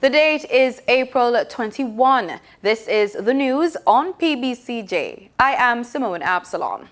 The date is April 21. This is the news on PBCJ. I am Simone Absalom.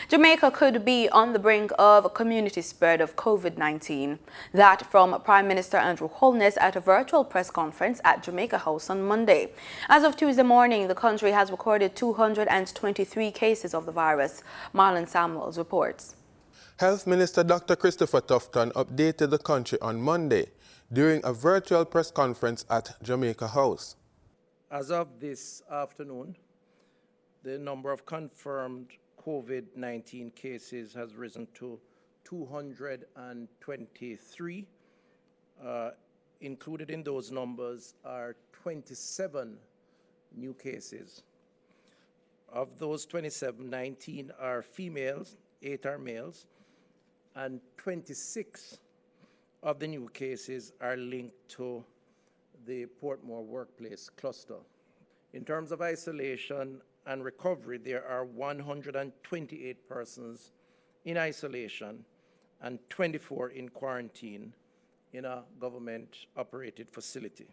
Jamaica could be on the brink of a community spread of COVID-19. That from Prime Minister Andrew Holness at a virtual press conference at Jamaica House on Monday. As of Tuesday morning, the country has recorded 223 cases of the virus. Marlon Samuels reports. Health Minister Dr. Christopher Tufton updated the country on Monday during a virtual press conference at Jamaica House. As of this afternoon, the number of confirmed COVID-19 cases has risen to 223. Included in those numbers are 27 new cases. Of those 27, 19 are females, 8 are males, and 26 of the new cases are linked to the Portmore workplace cluster. In terms of isolation and recovery, there are 128 persons in isolation and 24 in quarantine in a government-operated facility.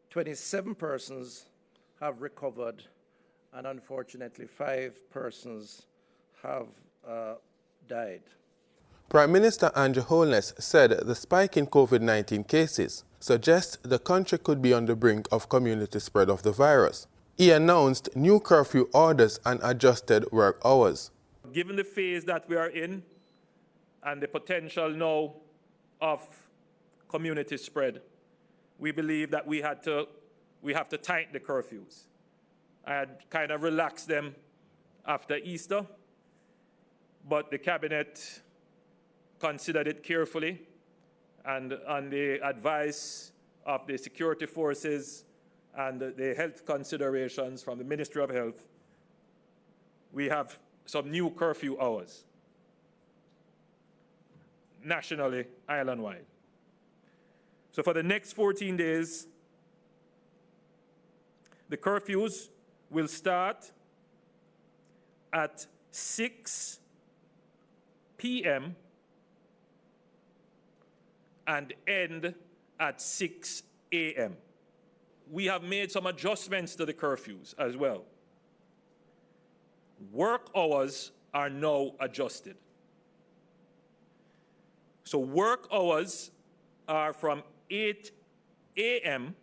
27 persons have recovered, and unfortunately 5 persons have died. Prime Minister Andrew Holness said the spike in COVID-19 cases suggests the country could be on the brink of community spread of the virus. He announced new curfew orders and adjusted work hours. Given the phase that we are in and the potential now of community spread, we believe that we have to tighten the curfews. I had kind of relaxed them after Easter, but the cabinet considered it carefully, and on the advice of the security forces and the health considerations from the Ministry of Health, we have some new curfew hours nationally, island-wide. So for the next 14 days, the curfews will start at 6 p.m. and end at 6 a.m. We have made some adjustments to the curfews as well. Work hours are now adjusted. So work hours are from 8 a.m.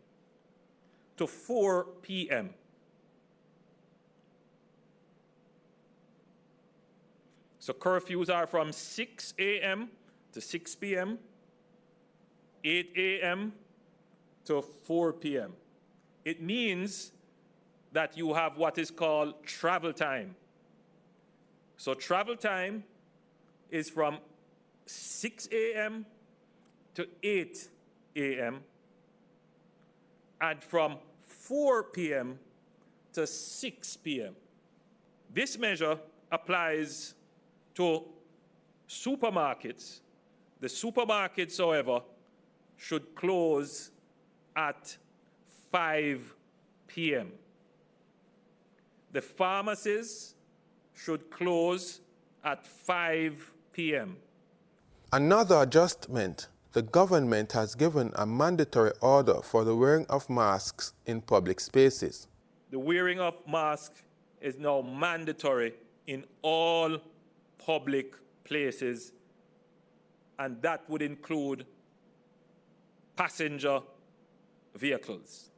to 4 p.m. So curfews are from 6 a.m. to 6 p.m., 8 a.m. to 4 p.m. It means that you have what is called travel time. So travel time is from 6 a.m. to 8 a.m. and from 4 p.m. to 6 p.m. This measure applies to supermarkets. The supermarkets, however, should close at 5 p.m. The pharmacies should close at 5 p.m. Another adjustment, the government has given a mandatory order for the wearing of masks in public spaces. The wearing of masks is now mandatory in all public places, and that would include passenger vehicles.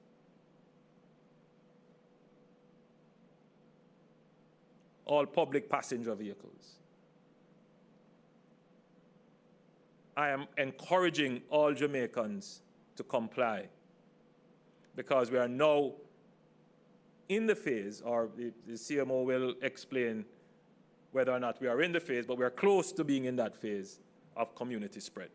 All public passenger vehicles. I am encouraging all Jamaicans to comply, because we are now in the phase, or the CMO will explain whether or not we are in the phase, but we are close to being in that phase of community spread.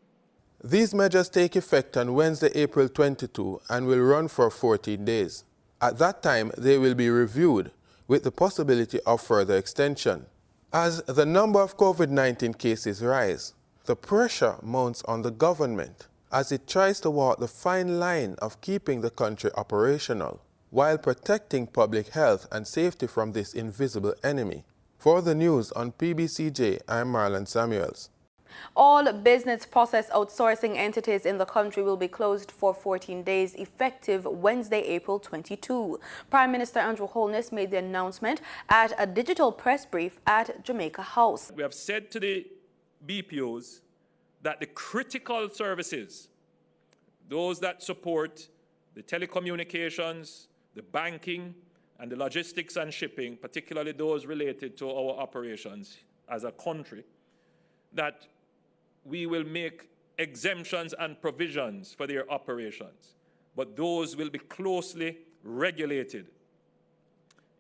These measures take effect on Wednesday, April 22, and will run for 14 days. At that time, they will be reviewed with the possibility of further extension. As the number of COVID-19 cases rise, the pressure mounts on the government as it tries to walk the fine line of keeping the country operational while protecting public health and safety from this invisible enemy. For the news on PBCJ, I'm Marlon Samuels. All business process outsourcing entities in the country will be closed for 14 days effective Wednesday, April 22. Prime Minister Andrew Holness made the announcement at a digital press brief at Jamaica House. We have said to the BPOs that the critical services, those that support the telecommunications, the banking, and the logistics and shipping, particularly those related to our operations as a country, that we will make exemptions and provisions for their operations, but those will be closely regulated.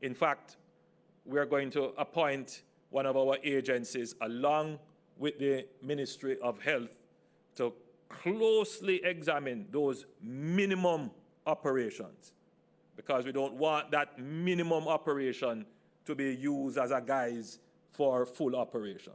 In fact, we are going to appoint one of our agencies along with the Ministry of Health to closely examine those minimum operations, because we don't want that minimum operation to be used as a guise for full operation.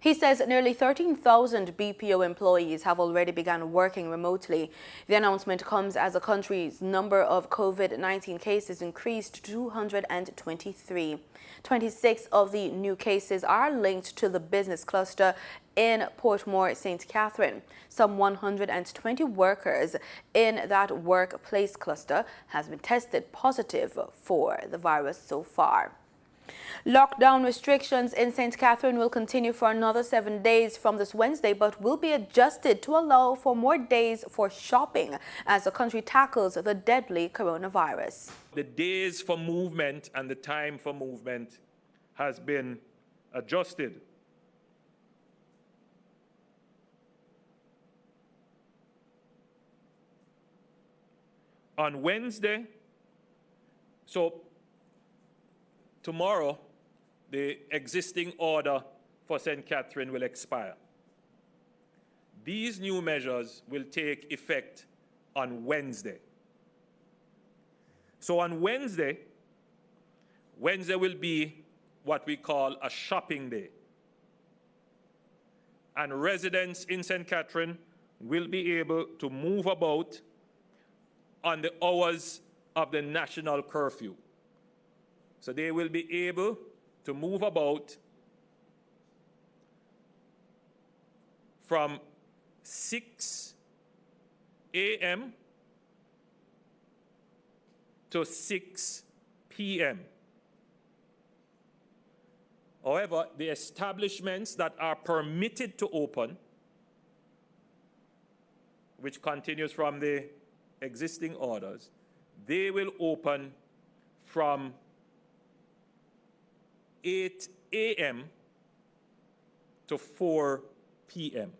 He says nearly 13,000 BPO employees have already begun working remotely. The announcement comes as the country's number of COVID-19 cases increased to 223. 26 of the new cases are linked to the business cluster in Portmore, St. Catherine. Some 120 workers in that workplace cluster has been tested positive for the virus so far. Lockdown restrictions in St. Catherine will continue for another 7 days from this Wednesday, but will be adjusted to allow for more days for shopping as the country tackles the deadly coronavirus. The days for movement and the time for movement has been adjusted. On Wednesday, so tomorrow, the existing order for St. Catherine will expire. These new measures will take effect on Wednesday. So on Wednesday will be what we call a shopping day. And residents in St. Catherine will be able to move about on the hours of the national curfew. So they will be able to move about from 6 a.m. to 6 p.m. However, the establishments that are permitted to open, which continues from the existing orders, they will open from 8 a.m. to 4 p.m.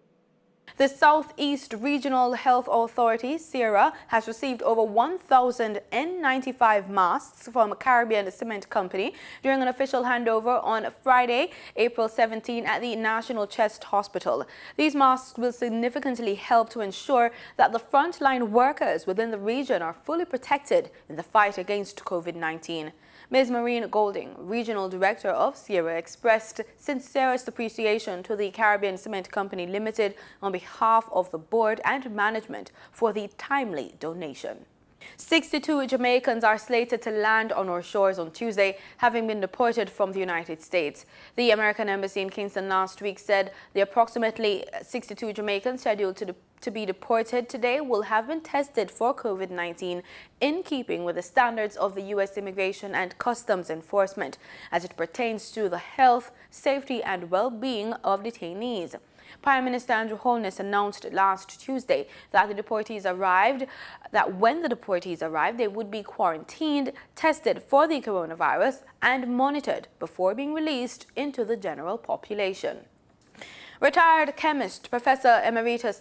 The Southeast Regional Health Authority, SERHA, has received over 1,000 N95 masks from Caribbean Cement Company during an official handover on Friday, April 17 at the National Chest Hospital. These masks will significantly help to ensure that the frontline workers within the region are fully protected in the fight against COVID-19. Ms. Maureen Golding, Regional Director of SERHA, expressed sincerest appreciation to the Caribbean Cement Company Limited on behalf of the board and management for the timely donation. 62 Jamaicans are slated to land on our shores on Tuesday, having been deported from the United States. The American Embassy in Kingston last week said the approximately 62 Jamaicans scheduled to be deported today will have been tested for COVID-19 in keeping with the standards of the U.S. Immigration and Customs Enforcement as it pertains to the health, safety and well-being of detainees. Prime Minister Andrew Holness announced last Tuesday that when the deportees arrived, they would be quarantined, tested for the coronavirus and monitored before being released into the general population. Retired chemist Professor Emerita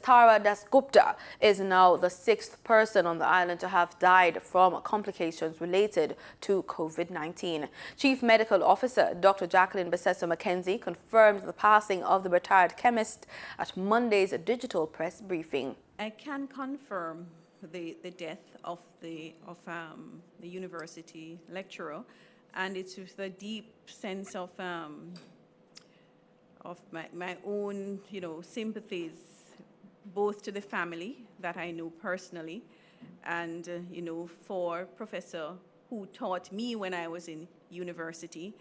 Gupta is now the 6th person on the island to have died from complications related to COVID-19. Chief Medical Officer Dr. Jacqueline Bessesso McKenzie confirmed the passing of the retired chemist at Monday's digital press briefing. I can confirm the death of the university lecturer, and it's with a deep sense of my own, sympathies, both to the family that I know personally, and, for Professor who taught me when I was in university.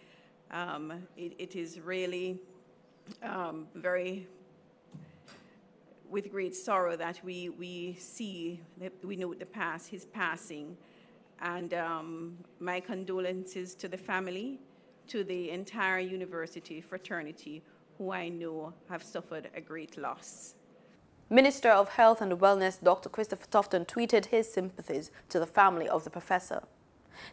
It is really very with great sorrow that we see, we note his passing. And my condolences to the family, to the entire university fraternity, who I know have suffered a great loss. Minister of Health and Wellness Dr. Christopher Tufton tweeted his sympathies to the family of the professor.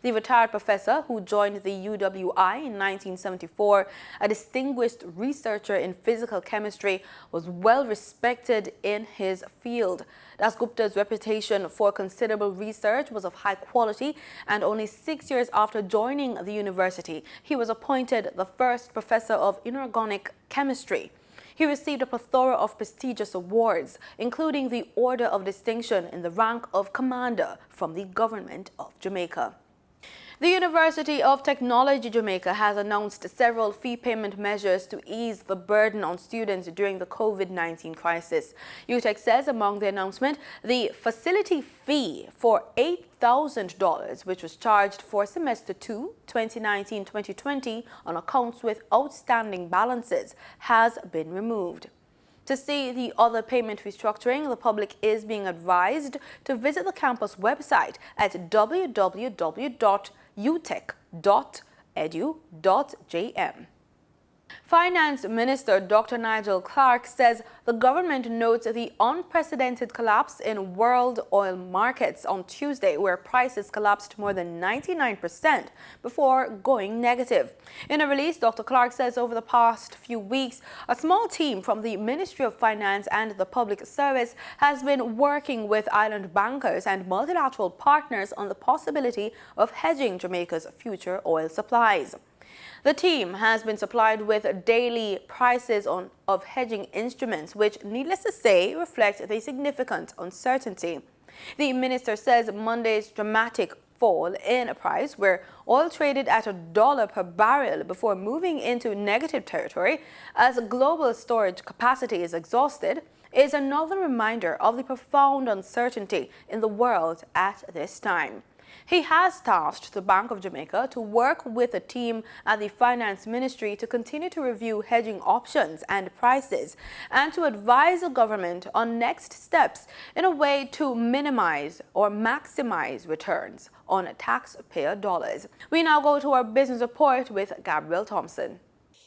The retired professor, who joined the UWI in 1974, a distinguished researcher in physical chemistry, was well respected in his field. Das Gupta's reputation for considerable research was of high quality, and only 6 years after joining the university, he was appointed the first professor of inorganic chemistry. He received a plethora of prestigious awards, including the Order of Distinction in the rank of Commander from the Government of Jamaica. The University of Technology Jamaica has announced several fee payment measures to ease the burden on students during the COVID-19 crisis. UTECH says among the announcement, the facility fee for $8,000, which was charged for semester 2, 2019-2020 on accounts with outstanding balances, has been removed. To see the other payment restructuring, the public is being advised to visit the campus website at www.utech.edu.jm. Finance Minister Dr. Nigel Clark says the government notes the unprecedented collapse in world oil markets on Tuesday, where prices collapsed more than 99% before going negative. In a release, Dr. Clark says over the past few weeks, a small team from the Ministry of Finance and the Public Service has been working with island bankers and multilateral partners on the possibility of hedging Jamaica's future oil supplies. The team has been supplied with daily prices of hedging instruments, which, needless to say, reflect the significant uncertainty. The minister says Monday's dramatic fall in price, where oil traded at $1 per barrel before moving into negative territory as global storage capacity is exhausted, is another reminder of the profound uncertainty in the world at this time. He has tasked the Bank of Jamaica to work with a team at the Finance Ministry to continue to review hedging options and prices and to advise the government on next steps in a way to minimize or maximize returns on taxpayer dollars. We now go to our business report with Gabrielle Thompson.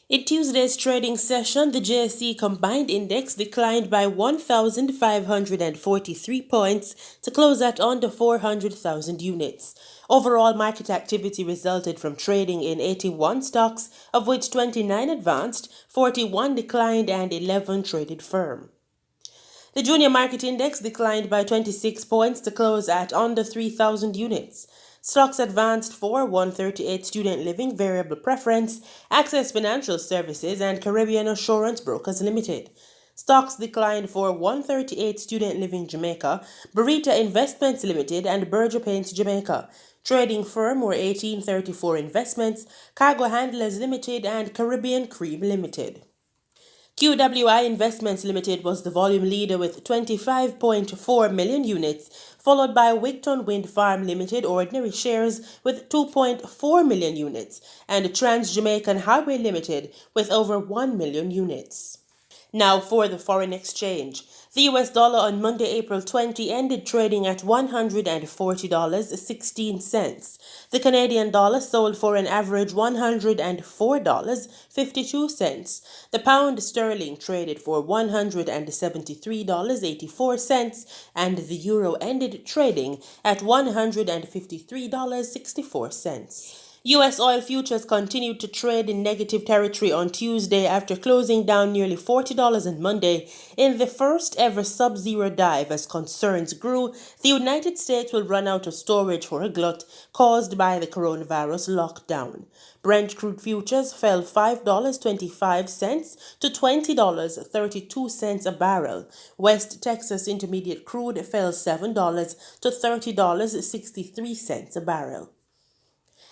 In Tuesday's trading session, the JSE Combined Index declined by 1,543 points to close at under 400,000 units. Overall market activity resulted from trading in 81 stocks, of which 29 advanced, 41 declined, and 11 traded firm. The Junior Market Index declined by 26 points to close at under 3,000 units. Stocks advanced for 138 Student Living Variable Preference, Access Financial Services, and Caribbean Assurance Brokers Limited. Stocks declined for 138 Student Living Jamaica, Emerita Investments Limited, and Berger Paints Jamaica. Trading firm were 1834 Investments, Cargo Handlers Limited, and Caribbean Cream Limited. QWI Investments Limited was the volume leader with 25.4 million units, followed by Wigton Wind Farm Limited ordinary shares with 2.4 million units, and Trans Jamaican Highway Limited with over 1 million units. Now for the foreign exchange. The US dollar on Monday, April 20 ended trading at $140.16. The Canadian dollar sold for an average $104.52. The pound sterling traded for $173.84, and the euro ended trading at $153.64. U.S. oil futures continued to trade in negative territory on Tuesday after closing down nearly $40 on Monday in the first ever sub-zero dive as concerns grew the United States will run out of storage for a glut caused by the coronavirus lockdown. Brent crude futures fell $5.25 to $20.32 a barrel. West Texas Intermediate crude fell $7 to $30.63 a barrel.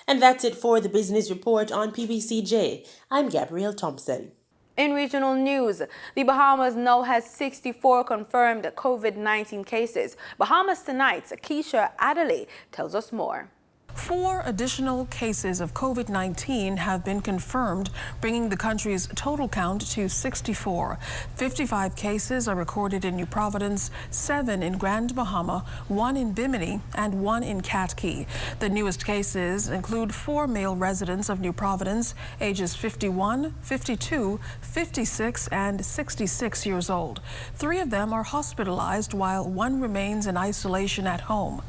And that's it for the business report on PBCJ. I'm Gabrielle Thompson. In regional news, the Bahamas now has 64 confirmed COVID-19 cases. Bahamas Tonight's Keisha Adderley tells us more. 4 additional cases of COVID-19 have been confirmed, bringing the country's total count to 64. 55 cases are recorded in New Providence, 7 in Grand Bahama, 1 in Bimini, and 1 in Cat Key. The newest cases include 4 male residents of New Providence, ages 51, 52, 56, and 66 years old. 3 of them are hospitalized, while 1 remains in isolation at home.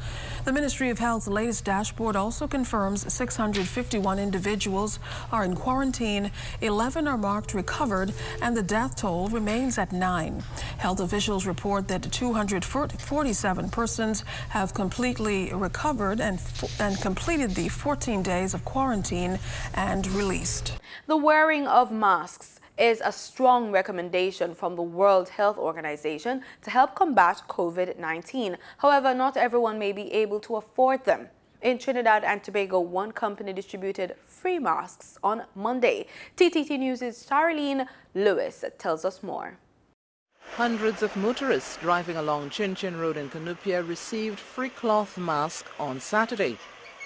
The Ministry of Health's latest dashboard also confirms 651 individuals are in quarantine, 11 are marked recovered, and the death toll remains at 9. Health officials report that 247 persons have completely recovered and completed the 14 days of quarantine and released. The wearing of masks is a strong recommendation from the World Health Organization to help combat COVID-19. However, not everyone may be able to afford them. In Trinidad and Tobago, one company distributed free masks on Monday. TTT News' Charlene Lewis tells us more. Hundreds of motorists driving along Chin Chin Road in Cunupia received free cloth masks on Saturday.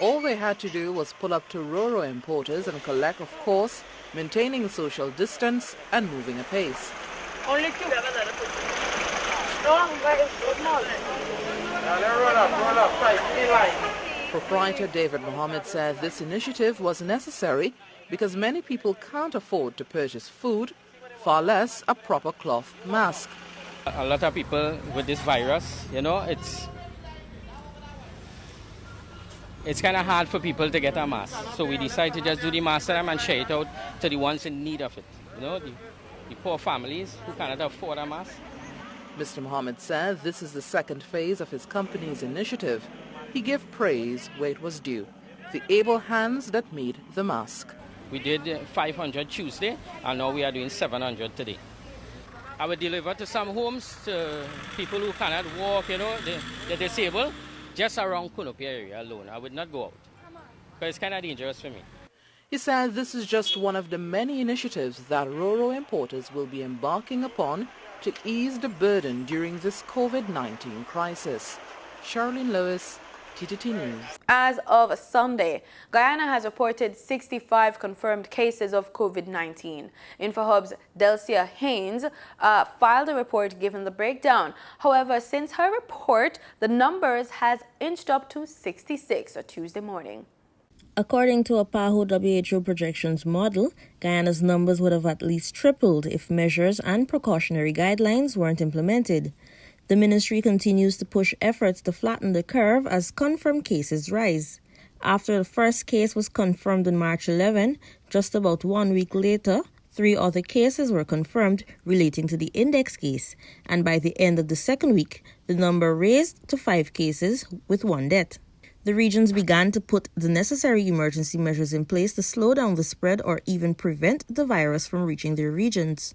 All they had to do was pull up to Roro importers and collect, of course, maintaining social distance and moving apace. Only 2. Proprietor David Mohammed said this initiative was necessary because many people can't afford to purchase food, far less a proper cloth mask. A lot of people with this virus, it's kind of hard for people to get a mask. So we decided to just do the mask and share it out to the ones in need of it. The poor families who cannot afford a mask. Mr. Mohammed said this is the second phase of his company's initiative. He gave praise where it was due, the able hands that made the mask. We did 500 Tuesday, and now we are doing 700 today. I would deliver to some homes, to people who cannot walk, the disabled. Just around Cunupia area alone. I would not go out because it's kind of dangerous for me. He said this is just one of the many initiatives that Roro importers will be embarking upon to ease the burden during this COVID-19 crisis. Charlene Lewis, TTT News. As of Sunday, Guyana has reported 65 confirmed cases of COVID-19. InfoHub's Delcia Haynes filed a report giving the breakdown. However, since her report, the numbers has inched up to 66 on Tuesday morning. According to a PAHO WHO projections model, Guyana's numbers would have at least tripled if measures and precautionary guidelines weren't implemented. The ministry continues to push efforts to flatten the curve as confirmed cases rise. After the first case was confirmed on March 11, just about 1 week later, 3 other cases were confirmed relating to the index case, and by the end of the second week, the number raised to 5 cases with 1 death. The regions began to put the necessary emergency measures in place to slow down the spread or even prevent the virus from reaching their regions.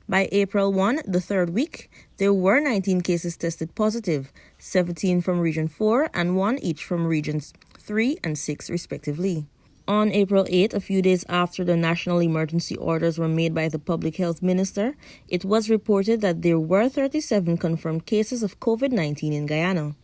By April 1, the third week, there were 19 cases tested positive, 17 from Region 4 and 1 each from Regions 3 and 6 respectively. On April 8, a few days after the national emergency orders were made by the Public Health Minister, it was reported that there were 37 confirmed cases of COVID-19 in Guyana.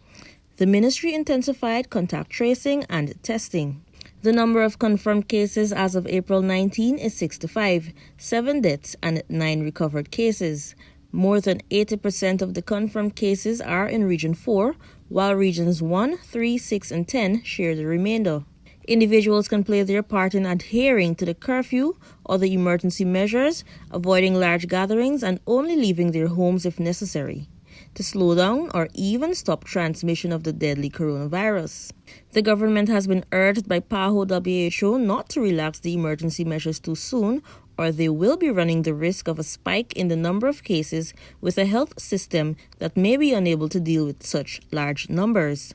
The ministry intensified contact tracing and testing. The number of confirmed cases as of April 19 is 65, 7 deaths and 9 recovered cases. More than 80% of the confirmed cases are in Region 4, while Regions 1, 3, 6 and 10 share the remainder. Individuals can play their part in adhering to the curfew or the emergency measures, avoiding large gatherings and only leaving their homes if necessary, to slow down or even stop transmission of the deadly coronavirus. The government has been urged by PAHO WHO not to relax the emergency measures too soon, or they will be running the risk of a spike in the number of cases with a health system that may be unable to deal with such large numbers.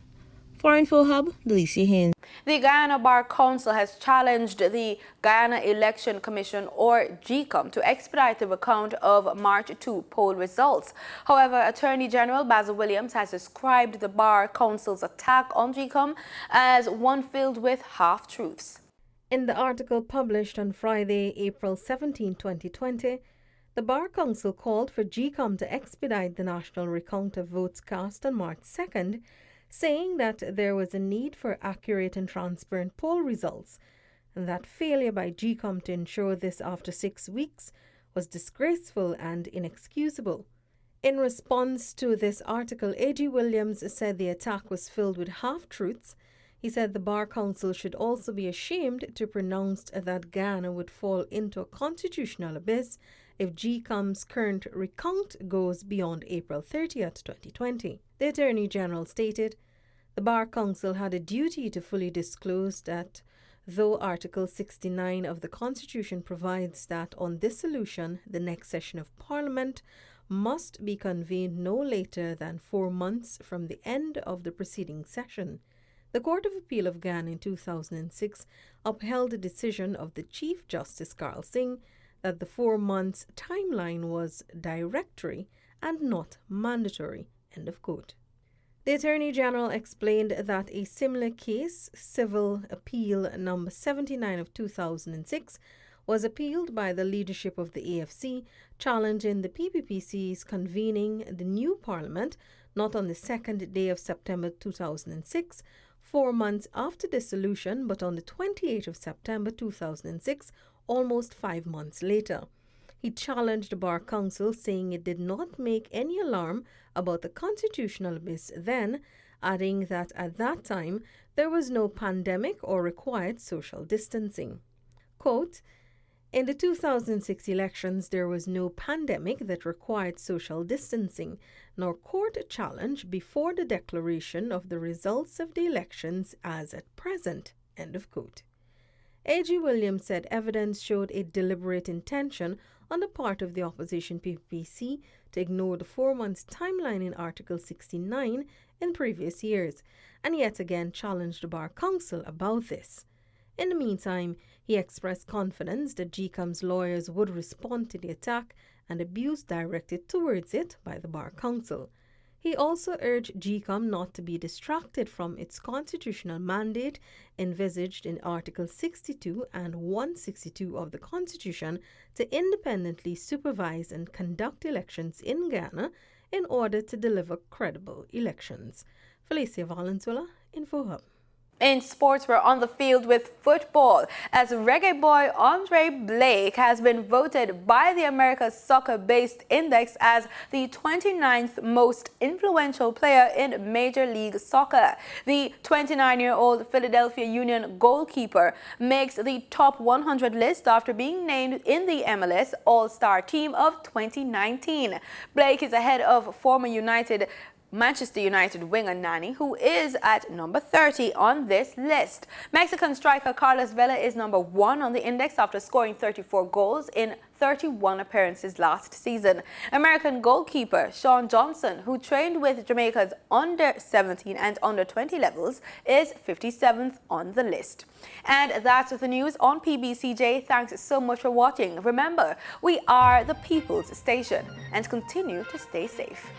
For InfoHub, Delcia Haynes. The Guyana Bar Council has challenged the Guyana Election Commission, or GEECOM, to expedite the recount of March 2 poll results. However, Attorney General Basil Williams has described the Bar Council's attack on GEECOM as one filled with half-truths. In the article published on Friday, April 17, 2020, the Bar Council called for GEECOM to expedite the national recount of votes cast on March 2nd, saying that there was a need for accurate and transparent poll results, and that failure by GEECOM to ensure this after 6 weeks was disgraceful and inexcusable. In response to this article, A.G. Williams said the attack was filled with half-truths. He said the Bar Council should also be ashamed to pronounce that Guyana would fall into a constitutional abyss if GEECOM's current recount goes beyond April 30th, 2020. The Attorney General stated, the Bar Council had a duty to fully disclose that though Article 69 of the Constitution provides that on dissolution, the next session of Parliament must be convened no later than 4 months from the end of the preceding session. The Court of Appeal of Guyana in 2006 upheld the decision of the Chief Justice Carl Singh that the 4 months timeline was directory and not mandatory. End of quote. The Attorney General explained that a similar case, Civil Appeal number 79 of 2006, was appealed by the leadership of the AFC, challenging the PBPC's convening the new parliament not on the 2nd day of September 2006, 4 months after dissolution, but on the 28th of September 2006, almost 5 months later. He challenged the Bar Council, saying it did not make any alarm about the constitutional abyss then, adding that at that time there was no pandemic or required social distancing. Quote, in the 2006 elections, there was no pandemic that required social distancing, nor court challenge before the declaration of the results of the elections as at present. End of quote. A.G. Williams said evidence showed a deliberate intention on the part of the opposition PPC to ignore the 4 months timeline in Article 69 in previous years, and yet again challenged the Bar Council about this. In the meantime, he expressed confidence that GEECOM's lawyers would respond to the attack and abuse directed towards it by the Bar Council. He also urged GEECOM not to be distracted from its constitutional mandate envisaged in Article 62 and 162 of the Constitution to independently supervise and conduct elections in Guyana in order to deliver credible elections. Felicia Valenzuela, InfoHub. In sports, we're on the field with football, as reggae boy Andre Blake has been voted by the America's Soccer-Based Index as the 29th most influential player in Major League Soccer. The 29-year-old Philadelphia Union goalkeeper makes the top 100 list after being named in the MLS All-Star Team of 2019. Blake is ahead of former Manchester United winger Nani, who is at number 30 on this list. Mexican striker Carlos Vela is number 1 on the index after scoring 34 goals in 31 appearances last season. American goalkeeper Sean Johnson, who trained with Jamaica's under-17 and under-20 levels, is 57th on the list. And that's the news on PBCJ. Thanks so much for watching. Remember, we are the People's Station, and continue to stay safe.